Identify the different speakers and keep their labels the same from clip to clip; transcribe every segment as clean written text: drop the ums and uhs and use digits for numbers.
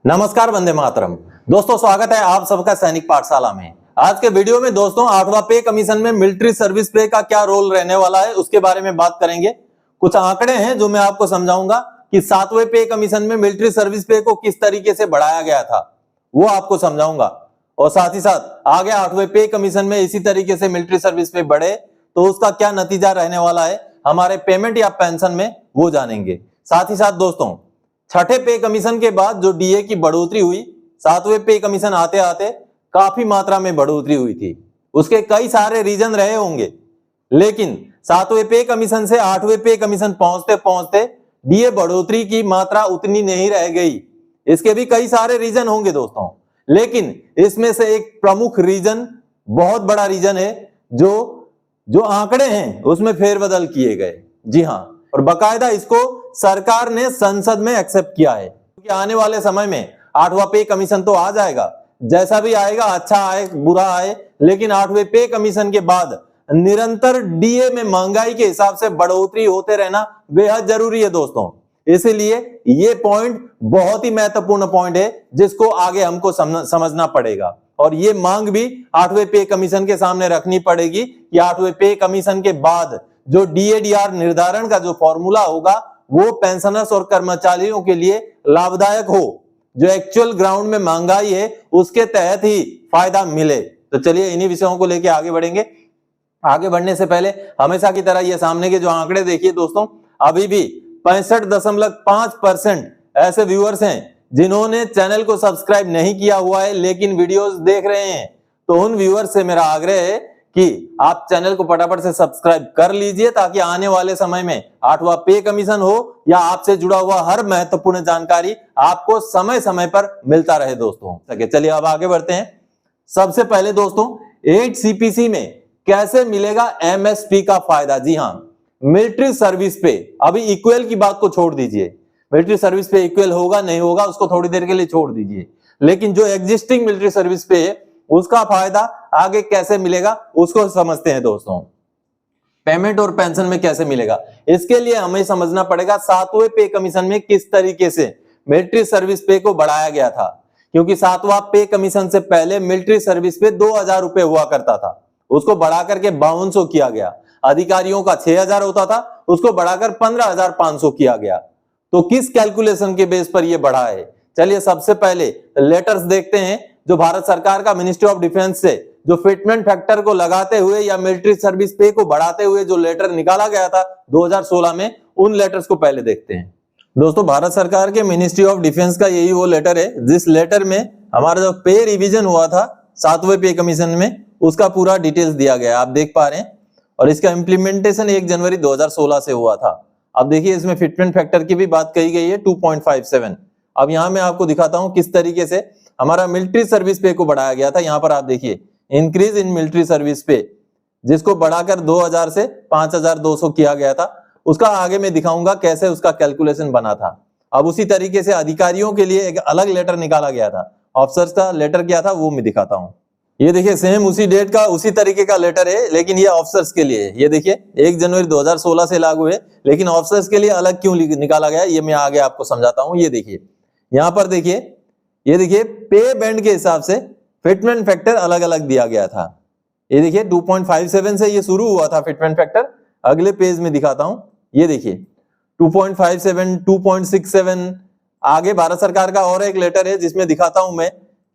Speaker 1: नमस्कार, वंदे मातरम। दोस्तों, स्वागत है आप सबका सैनिक पाठशाला में। आज के वीडियो में दोस्तों 8वां पे कमीशन में मिलिट्री सर्विस पे का क्या रोल रहने वाला है उसके बारे में बात करेंगे। कुछ आंकड़े हैं जो मैं आपको समझाऊंगा कि 7वें पे कमीशन में मिलिट्री सर्विस पे को किस तरीके से बढ़ाया गया था, वो आपको समझाऊंगा। और साथ ही साथ आगे 8वें पे कमीशन में इसी तरीके से मिलिट्री सर्विस पे बढ़े तो उसका क्या नतीजा रहने वाला है हमारे पेमेंट या पेंशन में, वो जानेंगे। साथ ही साथ दोस्तों, छठे पे कमीशन के बाद जो डीए की बढ़ोतरी हुई, 7वें पे कमीशन आते आते काफी मात्रा में बढ़ोतरी हुई थी। उसके कई सारे रीजन रहे होंगे, लेकिन 7वें पे कमीशन से 8वें पे कमीशन पहुंचते पहुंचते डीए बढ़ोतरी की मात्रा उतनी नहीं रह गई। इसके भी कई सारे रीजन होंगे दोस्तों, लेकिन इसमें से एक प्रमुख रीजन, बहुत बड़ा रीजन है, जो आंकड़े हैं उसमें फेरबदल किए गए। जी हां, और बकायदा इसको सरकार ने संसद में एक्सेप्ट किया है, क्योंकि आने वाले समय में 8वां पे कमीशन तो आ जाएगा, जैसा भी आएगा, अच्छा आए बुरा आए, लेकिन 8वें पे कमीशन के बाद निरंतर डीए में महंगाई के हिसाब से बढ़ोतरी होते रहना बेहद जरूरी है दोस्तों। इसीलिए ये पॉइंट बहुत ही महत्वपूर्ण पॉइंट है जिसको आगे हमको समझना पड़ेगा, और ये मांग भी 8वें पे कमीशन के सामने रखनी पड़ेगी कि 8वें पे कमीशन के बाद जो डीएडीआर निर्धारण का जो फॉर्मूला होगा वो पेंशनर्स और कर्मचारियों के लिए लाभदायक हो, जो एक्चुअल ग्राउंड में महंगाई है उसके तहत ही फायदा मिले। तो चलिए इन्हीं विषयों को लेकर आगे बढ़ेंगे। आगे बढ़ने से पहले हमेशा की तरह ये सामने के जो आंकड़े देखिए दोस्तों, अभी भी 65.5% ऐसे व्यूअर्स हैं जिन्होंने चैनल को सब्सक्राइब नहीं किया हुआ है लेकिन वीडियोस देख रहे हैं। तो उन व्यूअर्स से मेरा आग्रह है कि आप चैनल को फटाफट से सब्सक्राइब कर लीजिए, ताकि आने वाले समय में 8वां पे कमीशन हो या आपसे जुड़ा हुआ हर महत्वपूर्ण जानकारी आपको समय समय पर मिलता रहे दोस्तों। चलिए अब आगे बढ़ते हैं। सबसे पहले दोस्तों, 8 सीपीसी में कैसे मिलेगा एमएसपी का फायदा। जी हां, मिलिट्री सर्विस पे अभी इक्वल की बात को छोड़ दीजिए, मिलिट्री सर्विस पे इक्वल होगा नहीं होगा उसको थोड़ी देर के लिए छोड़ दीजिए, लेकिन जो एग्जिस्टिंग मिलिट्री सर्विस पे है उसका फायदा आगे कैसे मिलेगा उसको समझते हैं दोस्तों। पेमेंट और पेंशन में कैसे मिलेगा, इसके लिए हमें समझना पड़ेगा 7वें पे कमीशन में किस तरीके से मिलिट्री सर्विस पे को बढ़ाया गया था। क्योंकि 7वां पे कमीशन से पहले मिलिट्री सर्विस पे 2000 रुपए हुआ करता था, उसको बढ़ाकर के 5200 किया गया। अधिकारियों का 6000 होता था, उसको बढ़ाकर 15500 किया गया। तो किस कैलकुलेशन के बेस पर यह बढ़ा है, चलिए सबसे पहले लेटर्स देखते हैं जो भारत सरकार का मिनिस्ट्री ऑफ डिफेंस से जो फिटमेंट फैक्टर को लगाते हुए या मिलिट्री सर्विस पे को बढ़ाते हुए जो लेटर निकाला गया था 2016 में, उन लेटर्स को पहले देखते हैं। दोस्तों, भारत सरकार के मिनिस्ट्री ऑफ डिफेंस का यही वो लेटर है जिस लेटर में हमारा जो पे रिवीजन हुआ था 7वें पे कमीशन में, उसका पूरा डिटेल्स दिया गया, आप देख पा रहे हैं। और इसका इंप्लीमेंटेशन 1 जनवरी 2016 से हुआ था। अब देखिए इसमें फिटमेंट फैक्टर की भी बात कही गई है 2.57। अब यहां मैं आपको दिखाता हूं किस तरीके से हमारा मिलिट्री सर्विस पे को बढ़ाया गया था। यहां पर आप देखिए इंक्रीज इन मिलिट्री सर्विस पे, जिसको बढ़ाकर 2000 से 5200 किया गया था, उसका आगे मैं दिखाऊंगा कैसे उसका कैलकुलेशन बना था। अब उसी तरीके से अधिकारियों के लिए एक अलग लेटर निकाला गया था, ऑफिसर्स का लेटर क्या था वो मैं दिखाता हूं। ये देखिए सेम उसी डेट का उसी तरीके का लेटर है, लेकिन ये ऑफिसर्स के लिए है। ये देखिए 1 जनवरी 2016 से लागू है, लेकिन ऑफिसर्स के लिए अलग क्यों निकाला गया ये मैं आगे आपको समझाता हूं। ये देखिए यहां पर देखिए, ये देखिए पे बैंड के हिसाब से फिटमेंट फैक्टर अलग अलग दिया गया था। ये देखिए 2.57 से ये शुरू हुआ था फिटमेंट फैक्टर। अगले पेज में दिखाता हूं, ये देखिए 2.57, 2.67, आगे भारत सरकार का और एक लेटर है जिसमें दिखाता हूं मैं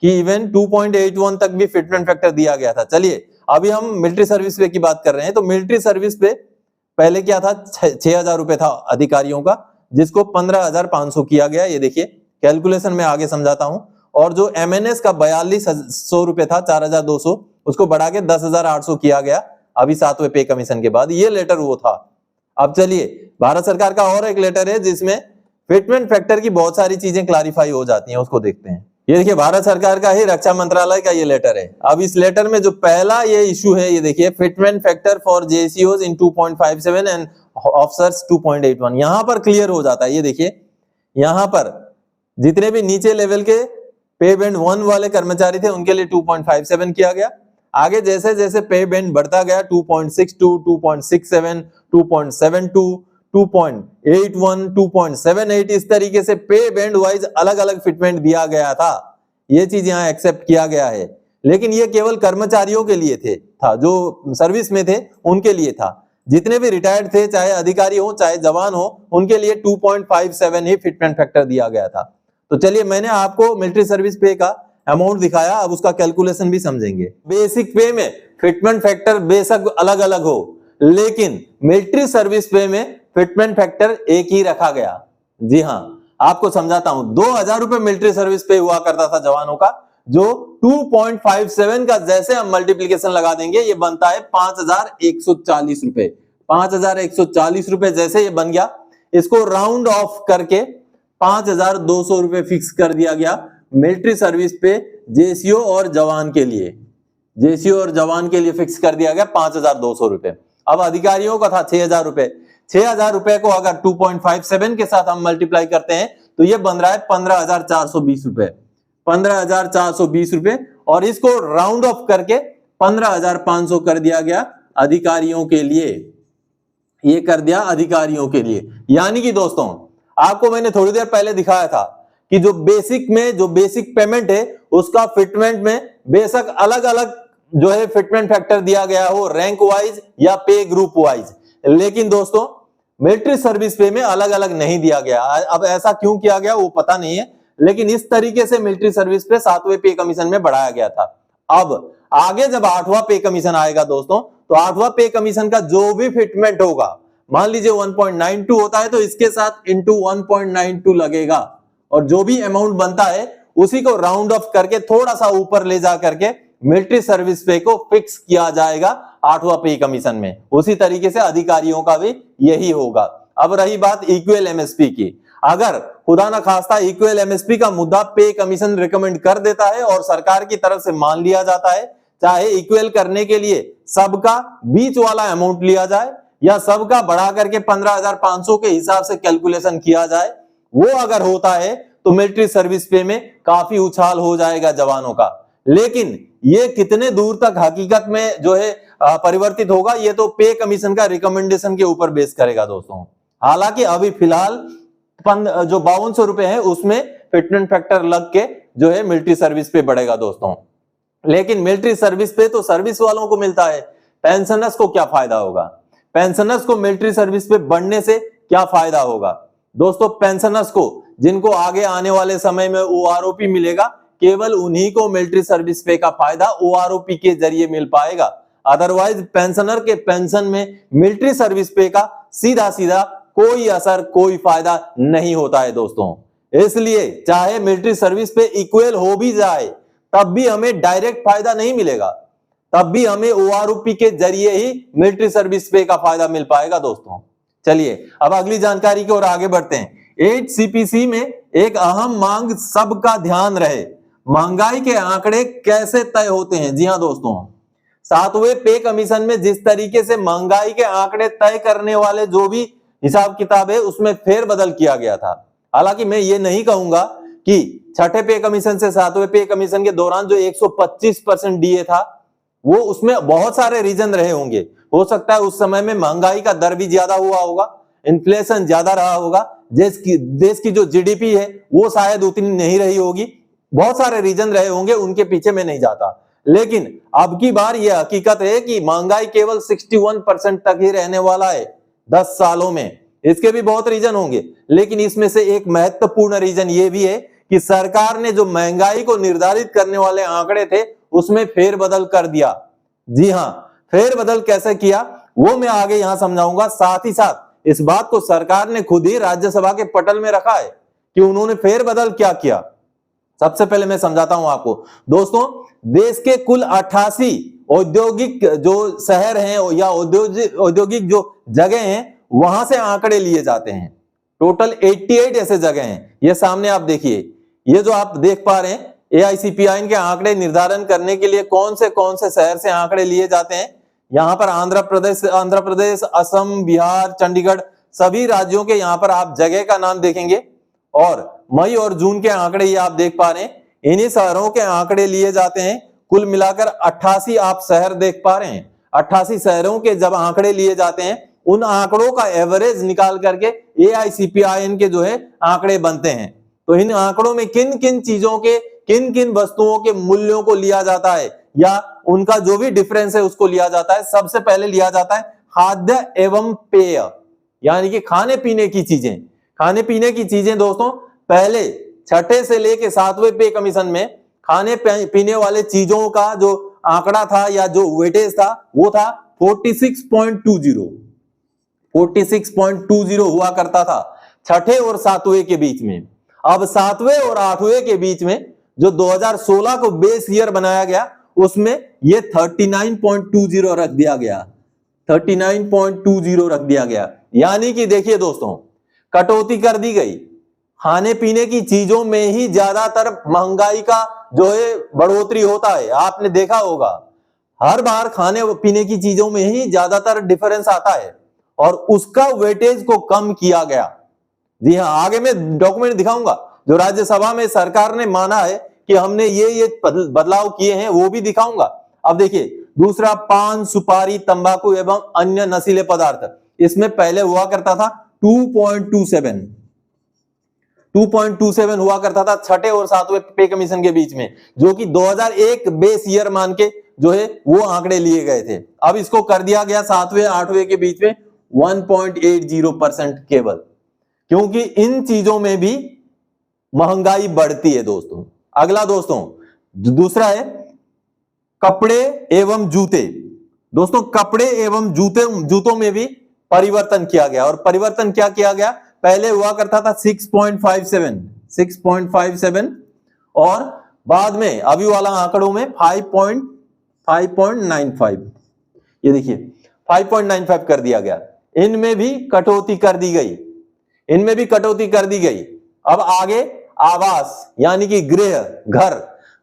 Speaker 1: कि इवन 2.81 तक भी फिटमेंट फैक्टर दिया गया था। चलिए अभी हम मिलिट्री सर्विस पे की बात कर रहे हैं। तो मिलिट्री सर्विस पे पहले क्या था, 6000 रुपए था अधिकारियों का, जिसको 15500 किया गया। ये देखिए कैलकुलेशन में आगे समझाता हूं। और जो एमएनएस का 4200 रुपए था, 4200, उसको बढ़ा के 10800 किया गया अभी 7वें पे कमीशन के बाद। ये लेटर वो था। अब चलिए भारत सरकार का और एक लेटर है जिसमें फिटमेंट फैक्टर की बहुत सारी चीजें क्लैरिफाई हो जाती हैं, उसको देखते हैं। ये देखिए भारत सरकार का ही रक्षा मंत्रालय का ये लेटर है। अब इस लेटर में जो पहला ये इशू है, ये देखिए फिटमेंट फैक्टर फॉर जेसीओज इन 2.57 एंड ऑफिसर्स 2.81, यहां पर क्लियर हो जाता है। ये देखिए यहां पर जितने भी नीचे लेवल के पे बैंड 1 वाले कर्मचारी थे उनके लिए 2.57 किया गया। आगे जैसे जैसे पे बैंड बढ़ता गया 2.62, 2.67, 2.72, 2.81, 2.78 इस तरीके से पे बैंड वाइज अलग अलग फिटमेंट दिया गया था। ये चीज यहाँ एक्सेप्ट किया गया है, लेकिन ये केवल कर्मचारियों के लिए था, जो सर्विस में थे उनके लिए था। जितने भी रिटायर्ड थे, चाहे अधिकारी हो चाहे जवान हो, उनके लिए 2.57 ही फिटमेंट फैक्टर दिया गया था। तो चलिए, मैंने आपको मिलिट्री सर्विस पे का अमाउंट दिखाया, अब उसका कैलकुलेशन भी समझेंगे। बेसिक पे में फिटमेंट फैक्टर बेशक अलग अलग हो, लेकिन मिलिट्री सर्विस पे में फिटमेंट फैक्टर एक ही रखा गया। जी हाँ, आपको समझाता हूं। 2000 रुपए मिलिट्री सर्विस पे हुआ करता था जवानों का, जो 2.57 का जैसे हम मल्टीप्लीकेशन लगा देंगे ये बनता है 5140 रुपए। 5140 रुपए जैसे ये बन गया, इसको राउंड ऑफ करके 5200 रुपए फिक्स कर दिया गया मिलिट्री सर्विस पे जेसीओ और जवान के लिए। जेसीओ और जवान के लिए फिक्स कर दिया गया 5200 रुपए। अब अधिकारियों का था 6000 रुपए। 6000 रुपए को अगर 2.57 के साथ हम मल्टीप्लाई करते हैं तो ये बन रहा है 15420 रुपए। 15420 रुपए, और इसको राउंड ऑफ करके 15500 कर दिया गया अधिकारियों के लिए। ये कर दिया अधिकारियों के लिए। यानी कि दोस्तों, आपको मैंने थोड़ी देर पहले दिखाया था कि जो बेसिक में जो बेसिक पेमेंट है उसका फिटमेंट में बेशक अलग अलग जो है फिटमेंट फैक्टर दिया गया हो, रैंक वाइज या पे ग्रुप वाइज, लेकिन दोस्तों मिलिट्री सर्विस पे में अलग अलग नहीं दिया गया। अब ऐसा क्यों किया गया वो पता नहीं है, लेकिन इस तरीके से मिलिट्री सर्विस पे 7वें पे कमीशन में बढ़ाया गया था। अब आगे जब 8वां पे कमीशन आएगा दोस्तों, तो 8वां पे कमीशन का जो भी फिटमेंट होगा, मान लीजिए 1.92 होता है तो इसके साथ इंटू 1.92 लगेगा, और जो भी अमाउंट बनता है उसी को राउंड ऑफ करके थोड़ा सा ऊपर ले जा करके मिलिट्री सर्विस पे को फिक्स किया जाएगा 8वां पे कमीशन में। उसी तरीके से अधिकारियों का भी यही होगा। अब रही बात इक्वल एमएसपी की, अगर खुदा ना खास्ता इक्वल एमएसपी का मुद्दा पे कमीशन रिकमेंड कर देता है और सरकार की तरफ से मान लिया जाता है, चाहे इक्वल करने के लिए सबका बीच वाला अमाउंट लिया जाए या सबका बढ़ा करके 15500 के हिसाब से कैलकुलेशन किया जाए, वो अगर होता है तो मिलिट्री सर्विस पे में काफी उछाल हो जाएगा जवानों का। लेकिन ये कितने दूर तक हकीकत में जो है परिवर्तित होगा, ये तो पे कमीशन का रिकमेंडेशन के ऊपर बेस करेगा दोस्तों। हालांकि अभी फिलहाल जो 5200 रुपए है उसमें फिटमेंट फैक्टर लग के जो है मिलिट्री सर्विस पे बढ़ेगा दोस्तों। लेकिन मिलिट्री सर्विस पे तो सर्विस वालों को मिलता है, पेंशनर्स को क्या फायदा होगा? पेंशनर्स को मिलिट्री सर्विस पे बढ़ने से क्या फायदा होगा दोस्तों? पेंशनर्स को, जिनको आगे आने वाले समय में ओआरओपी मिलेगा, केवल उन्हीं को मिलिट्री सर्विस पे का फायदा ओआरओपी के जरिए मिल पाएगा। अदरवाइज पेंशनर के पेंशन में मिलिट्री सर्विस पे का सीधा सीधा कोई असर, कोई फायदा नहीं होता है दोस्तों। इसलिए चाहे मिलिट्री सर्विस पे इक्वल हो भी जाए तब भी हमें डायरेक्ट फायदा नहीं मिलेगा, तब भी हमें ओआरओपी के जरिए ही मिलिट्री सर्विस पे का फायदा मिल पाएगा दोस्तों। चलिए अब अगली जानकारी की ओर आगे बढ़ते हैं। 8 सीपीसी में एक अहम मांग सबका ध्यान रहे, महंगाई के आंकड़े कैसे तय होते हैं? जी हां दोस्तों, 7वें पे कमीशन में जिस तरीके से महंगाई के आंकड़े तय करने वाले जो भी हिसाब किताब है उसमें फेरबदल किया गया था। हालांकि मैं ये नहीं कहूंगा कि छठे पे कमीशन से 7वें पे कमीशन के दौरान जो 125% डीए था वो, उसमें बहुत सारे रीजन रहे होंगे। हो सकता है उस समय में महंगाई का दर भी ज्यादा हुआ होगा, इन्फ्लेशन ज्यादा रहा होगा, देश की जो जीडीपी है वो शायद उतनी नहीं रही होगी, बहुत सारे रीजन रहे होंगे, उनके पीछे मैं नहीं जाता। लेकिन अब की बार यह हकीकत है कि महंगाई केवल 61% तक ही रहने वाला है 10 सालों में। इसके भी बहुत रीजन होंगे, लेकिन इसमें से एक महत्वपूर्ण रीजन ये भी है कि सरकार ने जो महंगाई को निर्धारित करने वाले आंकड़े थे उसमें फेरबदल कर दिया। जी हां, फेरबदल कैसे किया वो मैं आगे यहां समझाऊंगा। साथ ही साथ इस बात को सरकार ने खुद ही राज्यसभा के पटल में रखा है कि उन्होंने फेरबदल क्या किया। सबसे पहले मैं समझाता हूं आपको दोस्तों, देश के कुल 88 औद्योगिक जो शहर हैं या औद्योगिक जो जगह हैं वहां से आंकड़े लिए जाते हैं। टोटल 88 ऐसे जगह हैं। ये सामने आप देखिए, ये जो आप देख पा रहे हैं एआईसीपीआई के आंकड़े निर्धारण करने के लिए कौन से शहर से आंकड़े लिए जाते हैं। यहां पर आंध्र प्रदेश, असम, बिहार, चंडीगढ़, सभी राज्यों के यहां पर आप जगह का नाम देखेंगे और मई और जून के आंकड़े ये आप देख पा रहे हैं। इन्हीं शहरों के आंकड़े लिए जाते हैं। कुल मिलाकर 88 आप शहर देख पा रहे हैं। 88 शहरों के जब आंकड़े लिए जाते हैं उन आंकड़ों का एवरेज निकाल करके AICPIN के जो है आंकड़े बनते हैं। तो इन आंकड़ों में किन किन चीजों के, किन किन वस्तुओं के मूल्यों को लिया जाता है या उनका जो भी डिफरेंस है उसको लिया जाता है। सबसे पहले लिया जाता है खाद्य एवं पेय, यानी कि खाने पीने की चीजें। खाने पीने की चीजें दोस्तों पहले छठे से लेके 7वें पे कमीशन में खाने पीने वाले चीजों का जो आंकड़ा था या जो वेटेज था वो था 46.20 हुआ करता था छठे और 7वें के बीच में। अब 7वें और 8वें के बीच में जो 2016 को बेस ईयर बनाया गया उसमें ये 39.20 रख दिया गया, 39.20 रख दिया गया। यानी कि देखिए दोस्तों, कटौती कर दी गई। खाने पीने की चीजों में ही ज्यादातर महंगाई का जो है बढ़ोतरी होता है। आपने देखा होगा हर बार खाने पीने की चीजों में ही ज्यादातर डिफरेंस आता है और उसका वेटेज को कम किया गया। जी हाँ, आगे मैं डॉक्यूमेंट दिखाऊंगा जो राज्यसभा में सरकार ने माना है कि हमने ये बदलाव किए हैं, वो भी दिखाऊंगा। अब देखिए दूसरा, पान, सुपारी, तंबाकू एवं अन्य नशीले पदार्थ, इसमें पहले हुआ करता था 2.27 हुआ करता था छठे और 7वें पे कमीशन के बीच में, जो कि 2001 बेस ईयर मान के जो है वो आंकड़े लिए गए थे। अब इसको कर दिया गया 7वें 8वें के बीच में 1.80% केवल, क्योंकि इन चीजों में भी महंगाई बढ़ती है दोस्तों। अगला दोस्तों दूसरा है कपड़े एवं जूते। दोस्तों कपड़े एवं जूतों में भी परिवर्तन किया गया, और परिवर्तन क्या किया गया, पहले हुआ करता था 6.57 और बाद में अभी वाला आंकड़ों में 5.95, ये देखिए 5.95 कर दिया गया। इनमें भी कटौती कर दी गई, इनमें भी कटौती कर दी गई। अब आगे आवास यानी कि गृह,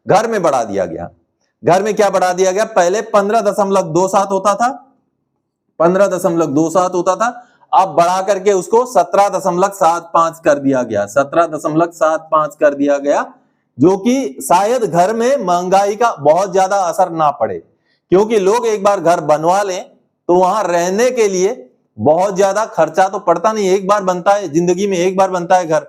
Speaker 1: घर में बढ़ा दिया गया। घर में क्या बढ़ा दिया गया, पहले 15.27 होता था, 15.27 होता था, अब बढ़ा करके उसको 17.75 कर दिया गया, 17.75 कर दिया गया, जो कि शायद घर में महंगाई का बहुत ज्यादा असर ना पड़े, क्योंकि लोग एक बार घर बनवा लें तो वहां रहने के लिए बहुत ज्यादा खर्चा तो पड़ता नहीं, एक बार बनता है, जिंदगी में एक बार बनता है घर।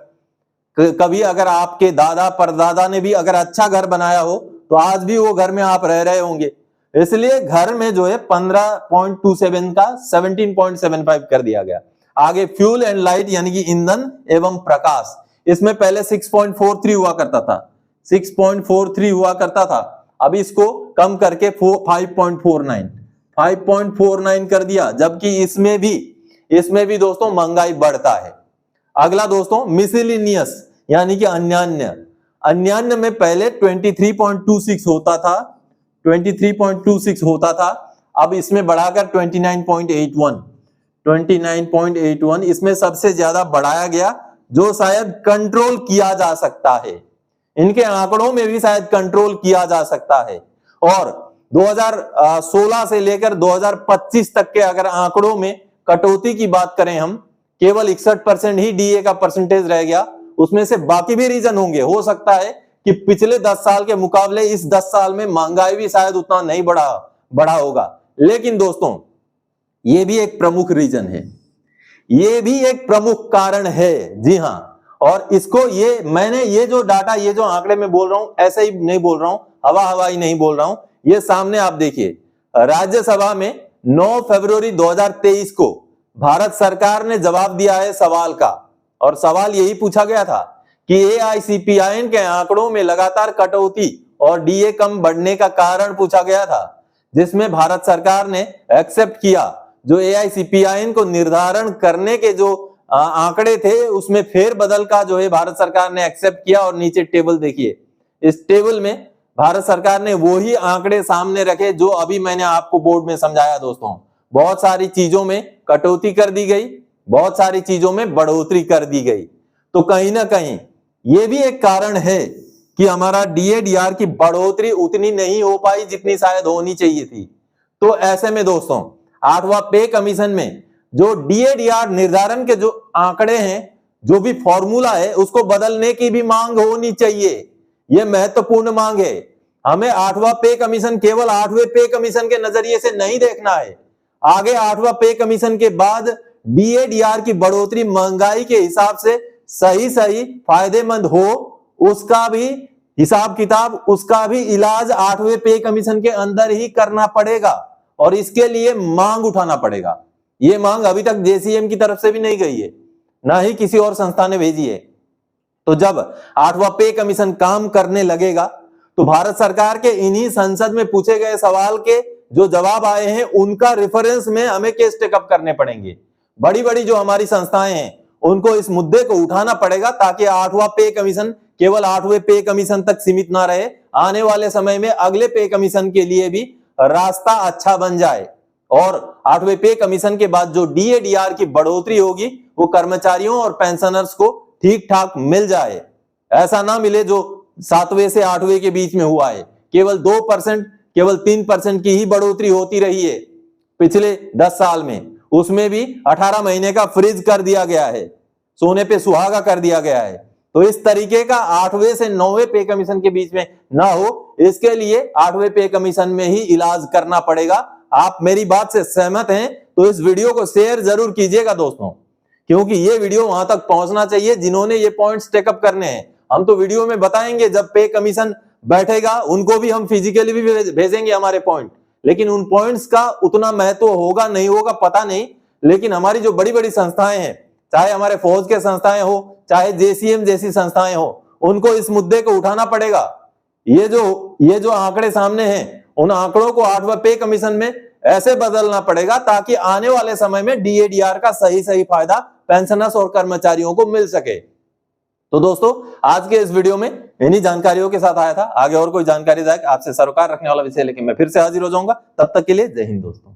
Speaker 1: कभी अगर आपके दादा परदादा ने भी अगर अच्छा घर बनाया हो तो आज भी वो घर में आप रह रहे होंगे। इसलिए घर में जो है 15.27 का 17.75 कर दिया गया। आगे फ्यूल एंड लाइट यानी कि ईंधन एवं प्रकाश, इसमें पहले 6.43 हुआ करता था, 6.43 हुआ करता था, अब इसको कम करके 5.49 कर दिया, जबकि इसमें भी दोस्तों महंगाई बढ़ता है। अगला दोस्तों मिसलिनियस यानी कि अन्यान्य में पहले 23.26 होता था, 23.26 होता था, अब इसमें बढ़ाकर 29.81 इसमें सबसे ज्यादा बढ़ाया गया, जो शायद कंट्रोल किया जा सकता है, इनके आंकड़ों में भी शायद कंट्रोल किया जा सकता है। और 2016 से लेकर 2025 तक के अगर आंकड़ों में कटौती की बात करें हम, केवल 61% ही डीए का परसेंटेज रह गया, उसमें से बाकी भी रीजन होंगे। हो सकता है कि पिछले 10 साल के मुकाबले इस 10 साल में महंगाई भी शायद उतना नहीं बढ़ा होगा, लेकिन दोस्तों ये भी एक प्रमुख रीजन है, ये भी एक प्रमुख कारण है। जी हां, और इसको मैंने ये जो डाटा, ये जो आंकड़े में बोल रहा हूं, ऐसे ही नहीं बोल रहा हूं, हवाई नहीं बोल रहा हूं, ये सामने आप देखिए। राज्यसभा में 9 फरवरी 2023 को भारत सरकार ने जवाब दिया है सवाल का, और सवाल यही पूछा गया था कि AICPIN के आंकड़ों में लगातार कटौती और डीए कम बढ़ने का कारण पूछा गया था, जिसमें भारत सरकार ने एक्सेप्ट किया। जो AICPIN को निर्धारण करने के जो आंकड़े थे उसमें फेरबदल का जो है भारत सरकार ने एक्सेप्ट किया, और नीचे टेबल देखिए, इस टेबल में भारत सरकार ने वही आंकड़े सामने रखे जो अभी मैंने आपको बोर्ड में समझाया। दोस्तों बहुत सारी चीजों में कटौती कर दी गई, बहुत सारी चीजों में बढ़ोतरी कर दी गई, तो कहीं ना कहीं यह भी एक कारण है कि हमारा DADR की बढ़ोतरी उतनी नहीं हो पाई जितनी शायद होनी चाहिए थी। तो ऐसे में दोस्तों 8वां पे कमीशन में जो DADR निर्धारण के जो आंकड़े हैं, जो भी फॉर्मूला है, उसको बदलने की भी मांग होनी चाहिए। यह महत्वपूर्ण मांग है। हमें 8वां पे कमीशन केवल 8वें पे कमीशन के नजरिए से नहीं देखना है, आगे 8वां पे कमीशन के बाद DADR की बढ़ोतरी महंगाई के हिसाब से सही फायदेमंद हो, उसका भी हिसाब किताब, उसका भी इलाज 8वें पे कमीशन के अंदर ही करना पड़ेगा और इसके लिए मांग उठाना पड़ेगा। ये मांग अभी तक JCM की तरफ से भी नहीं गई है, ना ही किसी और संस्था ने भेजी है। तो जब 8वां पे कमीशन काम करने लगेगा तो भारत सरकार के इन्हीं संसद में पूछे गए सवाल के जो जवाब आए हैं उनका रेफरेंस में हमें केस टेकअप करने पड़ेंगे। बड़ी बड़ी जो हमारी संस्थाएं हैं उनको इस मुद्दे को उठाना पड़ेगा ताकि 8वां पे कमीशन केवल 8वें पे कमीशन तक सीमित ना रहे, आने वाले समय में अगले पे कमीशन के लिए भी रास्ता अच्छा बन जाए और 8वें पे कमीशन के बाद जो DADR की बढ़ोतरी होगी वो कर्मचारियों और पेंशनर्स को ठीक ठाक मिल जाए। ऐसा ना मिले जो 7वें से 8वें के बीच में हुआ है, केवल 2%, केवल 3% की ही बढ़ोतरी होती रही है पिछले 10 साल में, उसमें भी 18 महीने का फ्रीज कर दिया गया है, सोने पे सुहागा कर दिया गया है। तो इस तरीके का 8वें से 9वें पे कमीशन के बीच में ना हो, इसके लिए 8वें पे कमीशन में ही इलाज करना पड़ेगा। आप मेरी बात से सहमत हैं तो इस वीडियो को शेयर जरूर कीजिएगा दोस्तों, क्योंकि ये वीडियो वहां तक पहुंचना चाहिए जिन्होंने ये पॉइंट्स टेकअप करने हैं। हम तो वीडियो में बताएंगे, जब पे कमीशन बैठेगा उनको भी हम फिजिकली भी भेजेंगे हमारे पॉइंट, लेकिन उन पॉइंट्स का उतना महत्व होगा नहीं होगा पता नहीं। लेकिन हमारी जो बड़ी बड़ी संस्थाएं हैं, चाहे हमारे फौज के संस्थाएं हो, चाहे JCM जैसी संस्थाएं हो, उनको इस मुद्दे को उठाना पड़ेगा। ये जो आंकड़े सामने हैं, उन आंकड़ों को 8वां पे कमीशन में ऐसे बदलना पड़ेगा ताकि आने वाले समय में DADR का सही फायदा पेंशनर्स और कर्मचारियों को मिल सके। तो दोस्तों, आज के इस वीडियो में इन्हीं जानकारियों के साथ आया था। आगे और कोई जानकारी आपसे सरोकार रखने वाला विषय लेके मैं फिर से हाजिर हो जाऊंगा। तब तक के लिए जय हिंद दोस्तों।